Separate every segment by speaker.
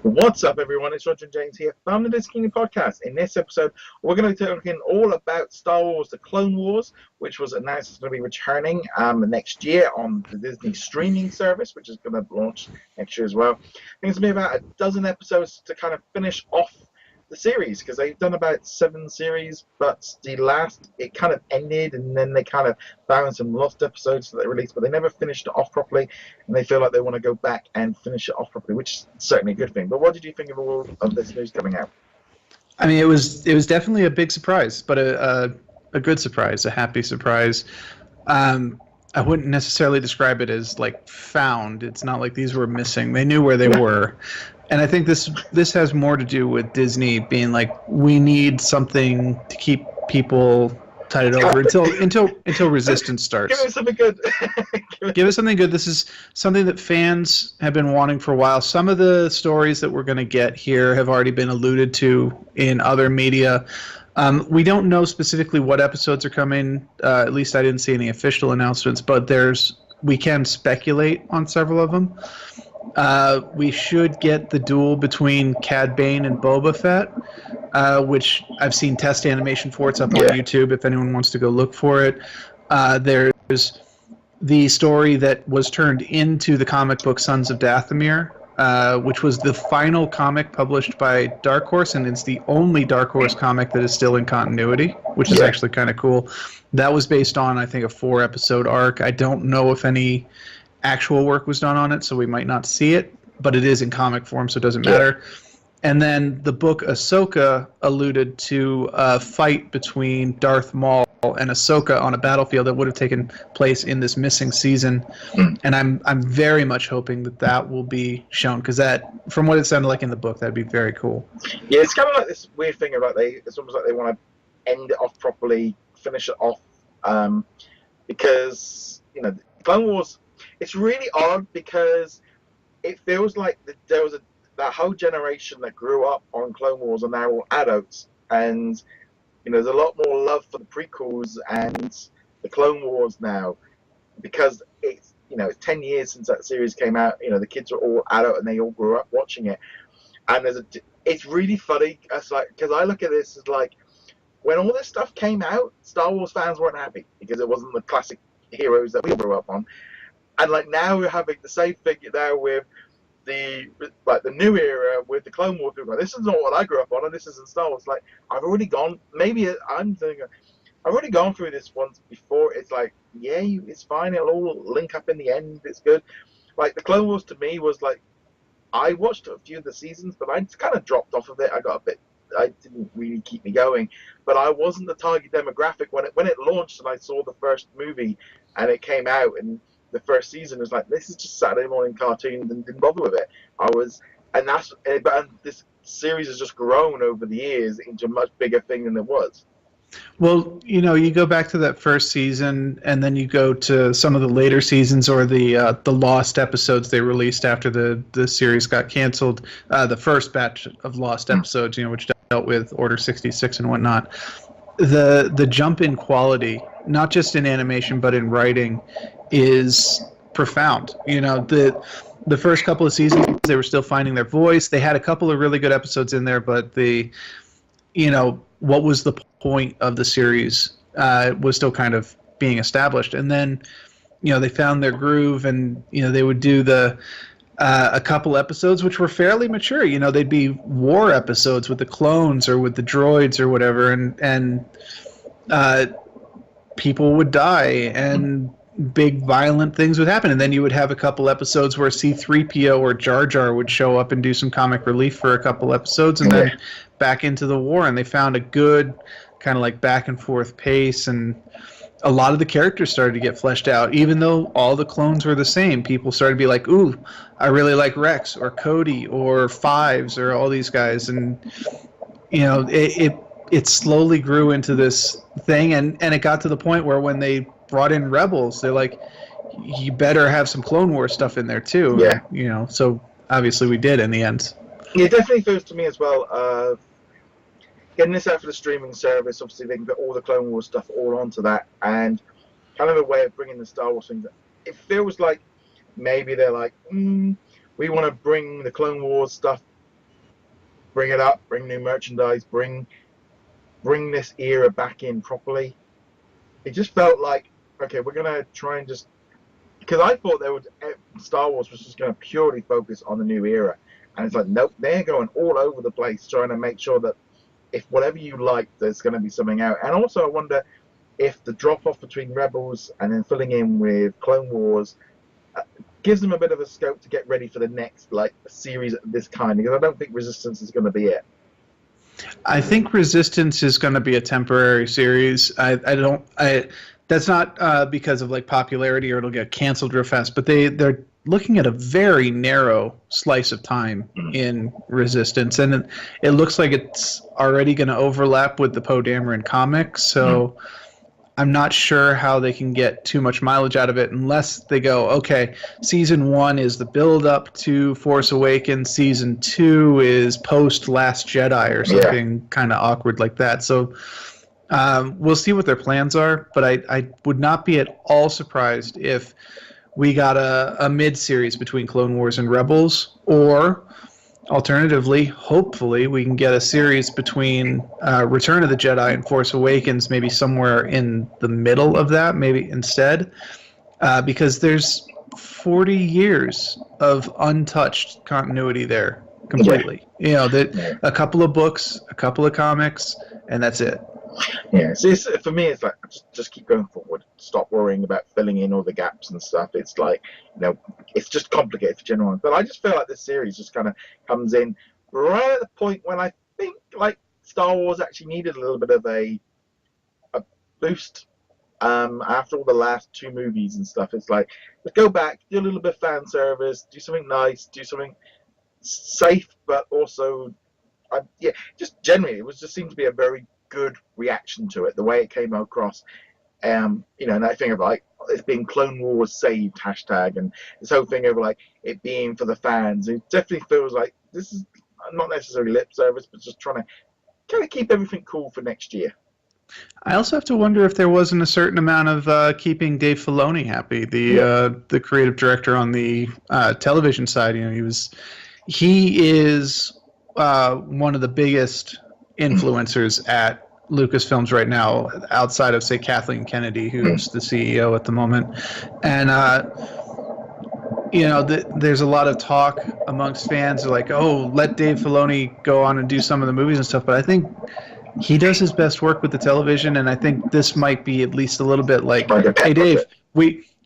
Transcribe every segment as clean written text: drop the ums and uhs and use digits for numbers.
Speaker 1: What's up, everyone? It's Roger and James here from the DisKingdom Podcast. In this episode, we're going to be talking all about Star Wars: The Clone Wars, which was announced is going to be returning next year on the Disney streaming service, which is going to launch next year as well. I think it's going to be about a dozen episodes to kind of finish off the series, because they've done about 7 series, but the last, it kind of ended, and then they kind of found some lost episodes that they released, but they never finished it off properly, and they feel like they want to go back and finish it off properly, which is certainly a good thing. But what did you think of all of this news coming out?
Speaker 2: I mean, it was definitely a big surprise, but a good surprise, a happy surprise. I wouldn't necessarily describe it as like found. It's not like these were missing. They knew where they were. And I think this has more to do with Disney being like, we need something to keep people tided over until Resistance starts.
Speaker 1: Give us something good.
Speaker 2: Give us something good. This is something that fans have been wanting for a while. Some of the stories that we're going to get here have already been alluded to in other media. We don't know specifically what episodes are coming. At least I didn't see any official announcements, but we can speculate on several of them. We should get the duel between Cad Bane and Boba Fett, which I've seen test animation for. It's up on YouTube if anyone wants to go look for it. There's the story that was turned into the comic book Sons of Dathomir, which was the final comic published by Dark Horse, and it's the only Dark Horse comic that is still in continuity, which is actually kind of cool. That was based on, I think, a 4-episode arc. I don't know if any actual work was done on it, so we might not see it, but it is in comic form, so it doesn't matter. And then the book Ahsoka alluded to a fight between Darth Maul and Ahsoka on a battlefield that would have taken place in this missing season. And I'm very much hoping that will be shown, because that, from what it sounded like in the book, that'd be very cool.
Speaker 1: Yeah, it's kind of like this weird thing of like it's almost like they want to end it off properly, finish it off, because Clone Wars. It's really odd because it feels like there was that whole generation that grew up on Clone Wars and they're all adults, and there's a lot more love for the prequels and the Clone Wars now, because it's 10 years since that series came out. The kids are all adult and they all grew up watching it, and it's really funny. It's like, because I look at this as like, when all this stuff came out, Star Wars fans weren't happy because it wasn't the classic heroes that we all grew up on. And like now we're having the same thing now with the new era with the Clone Wars. People, this is not what I grew up on, and this isn't Star Wars. Like, I've already gone. Maybe I'm thinking I've already gone through this once before. It's like, it's fine. It'll all link up in the end. It's good. Like the Clone Wars to me was like, I watched a few of the seasons, but I kind of dropped off of it. I didn't really keep me going. But I wasn't the target demographic when it launched, and I saw the first movie and it came out and the first season was like, this is just Saturday morning cartoons, and didn't bother with it. But this series has just grown over the years into a much bigger thing than it was.
Speaker 2: Well, you go back to that first season, and then you go to some of the later seasons or the lost episodes they released after the series got canceled. The first batch of lost episodes, which dealt with Order 66 and whatnot. The jump in quality, not just in animation but in writing, is profound. The first couple of seasons they were still finding their voice. They had a couple of really good episodes in there, but what was the point of the series was still kind of being established. And then they found their groove, and they would do a couple episodes which were fairly mature. They'd be war episodes with the clones or with the droids or whatever, and people would die and big violent things would happen. And then you would have a couple episodes where C-3PO or Jar Jar would show up and do some comic relief for a couple episodes, and then back into the war. And they found a good kind of like back and forth pace, and a lot of the characters started to get fleshed out. Even though all the clones were the same, people started to be like, ooh, I really like Rex or Cody or Fives or all these guys. And it slowly grew into this thing, and it got to the point where when they brought in Rebels, they're like, you better have some Clone Wars stuff in there too. So obviously we did in the end.
Speaker 1: It definitely feels to me as well, getting this out for the streaming service, obviously they can put all the Clone Wars stuff all onto that, and kind of a way of bringing the Star Wars things. It feels like maybe they're like, we want to bring the Clone Wars stuff bring it up, bring new merchandise, bring this era back in properly. It just felt like, okay, we're gonna try and just, because I thought Star Wars was just gonna purely focus on the new era, and it's like, nope, they're going all over the place trying to make sure that if whatever you like, there's going to be something out. And also, I wonder if the drop off between Rebels and then filling in with Clone Wars gives them a bit of a scope to get ready for the next series of this kind, because I don't think Resistance is going to be it.
Speaker 2: I think Resistance is going to be a temporary series. That's not because of popularity or it'll get canceled real fast, but they're looking at a very narrow slice of time in Resistance, and it looks like it's already going to overlap with the Poe Dameron comics, so I'm not sure how they can get too much mileage out of it unless they go, okay, Season 1 is the build-up to Force Awakens, Season 2 is post-Last Jedi or something kind of awkward like that. So we'll see what their plans are, but I would not be at all surprised if we got a mid-series between Clone Wars and Rebels, or alternatively, hopefully, we can get a series between Return of the Jedi and Force Awakens, maybe somewhere in the middle of that, maybe instead, because there's 40 years of untouched continuity there completely. A couple of books, a couple of comics, and that's it.
Speaker 1: Yeah, so for me, it's like just keep going forward. Stop worrying about filling in all the gaps and stuff. It's like, it's just complicated for general. But I just feel like this series just kind of comes in right at the point when I think Star Wars actually needed a little bit of a boost after all the last two movies and stuff. It's like, let's go back, do a little bit of fan service, do something nice, do something safe, but also, just generally, it just seemed to be a very good reaction to it, the way it came across, and that thing of it's being Clone Wars saved hashtag, and this whole thing of it being for the fans. It definitely feels like this is not necessarily lip service, but just trying to kind of keep everything cool for next year.
Speaker 2: I also have to wonder if there wasn't a certain amount of keeping Dave Filoni happy, the creative director on the television side. He is one of the biggest influencers at Lucasfilms right now, outside of, say, Kathleen Kennedy, who's the CEO at the moment. And there's a lot of talk amongst fans like, oh, let Dave Filoni go on and do some of the movies and stuff, but I think he does his best work with the television, and I think this might be at least a little bit like, hey, Dave,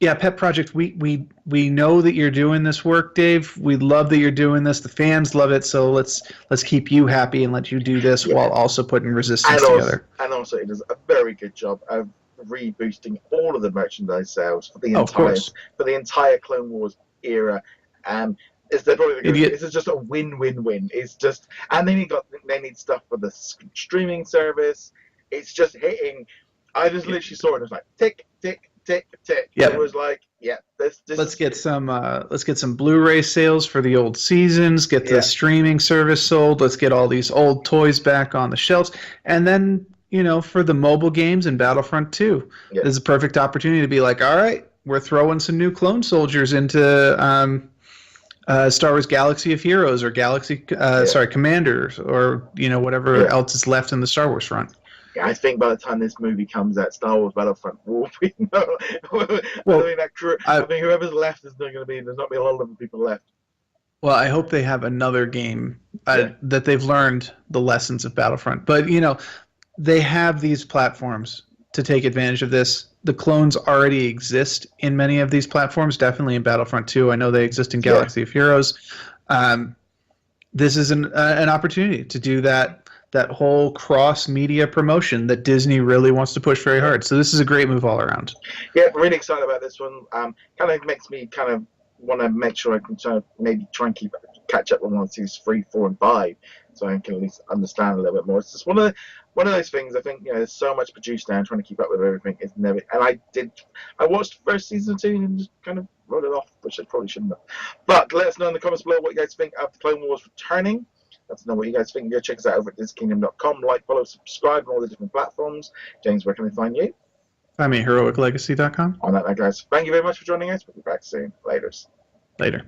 Speaker 2: pet project, we know that you're doing this work, Dave. We love that you're doing this. The fans love it, so let's keep you happy and let you do this while also putting Resistance together. And also, it does a very good job of reboosting all of the merchandise sales for the entire Clone Wars era. This is just a win-win-win. It's just, and then they need stuff for the streaming service. It's just hitting. I just literally saw it. It was like tick, tick, tick, tick. Yep. It was like, this let's get some Blu-ray sales for the old seasons, get the streaming service sold, let's get all these old toys back on the shelves, and then for the mobile games and Battlefront 2, this is a perfect opportunity to be like, all right, we're throwing some new clone soldiers into Star Wars Galaxy of Heroes or Commanders, or whatever else is left in the Star Wars front.
Speaker 1: I think by the time this movie comes out, Star Wars Battlefront will be I think whoever's left is not going to be. There's not going to be a lot of people left.
Speaker 2: Well, I hope they have another game that they've learned the lessons of Battlefront. But they have these platforms to take advantage of this. The clones already exist in many of these platforms. Definitely in Battlefront 2. I know they exist in Galaxy of Heroes. This is an opportunity to do that whole cross-media promotion that Disney really wants to push very hard. So this is a great move all around.
Speaker 1: Yeah, really excited about this one. Kind of makes me kind of want to make sure I can maybe try and catch up with one of these 3, 4, and 5, so I can at least understand a little bit more. It's just one of those things. I think there's so much produced now, and trying to keep up with everything is never. And I watched the first season 2 and just kind of wrote it off, which I probably shouldn't have. But let us know in the comments below what you guys think of the Clone Wars returning. Let us know what you guys think. Go check us out over at DisKingdom.com. Like, follow, subscribe on all the different platforms. James, where can we find you?
Speaker 2: Find me at HeroicLegacy.com.
Speaker 1: On that, guys. Thank you very much for joining us. We'll be back soon. Later.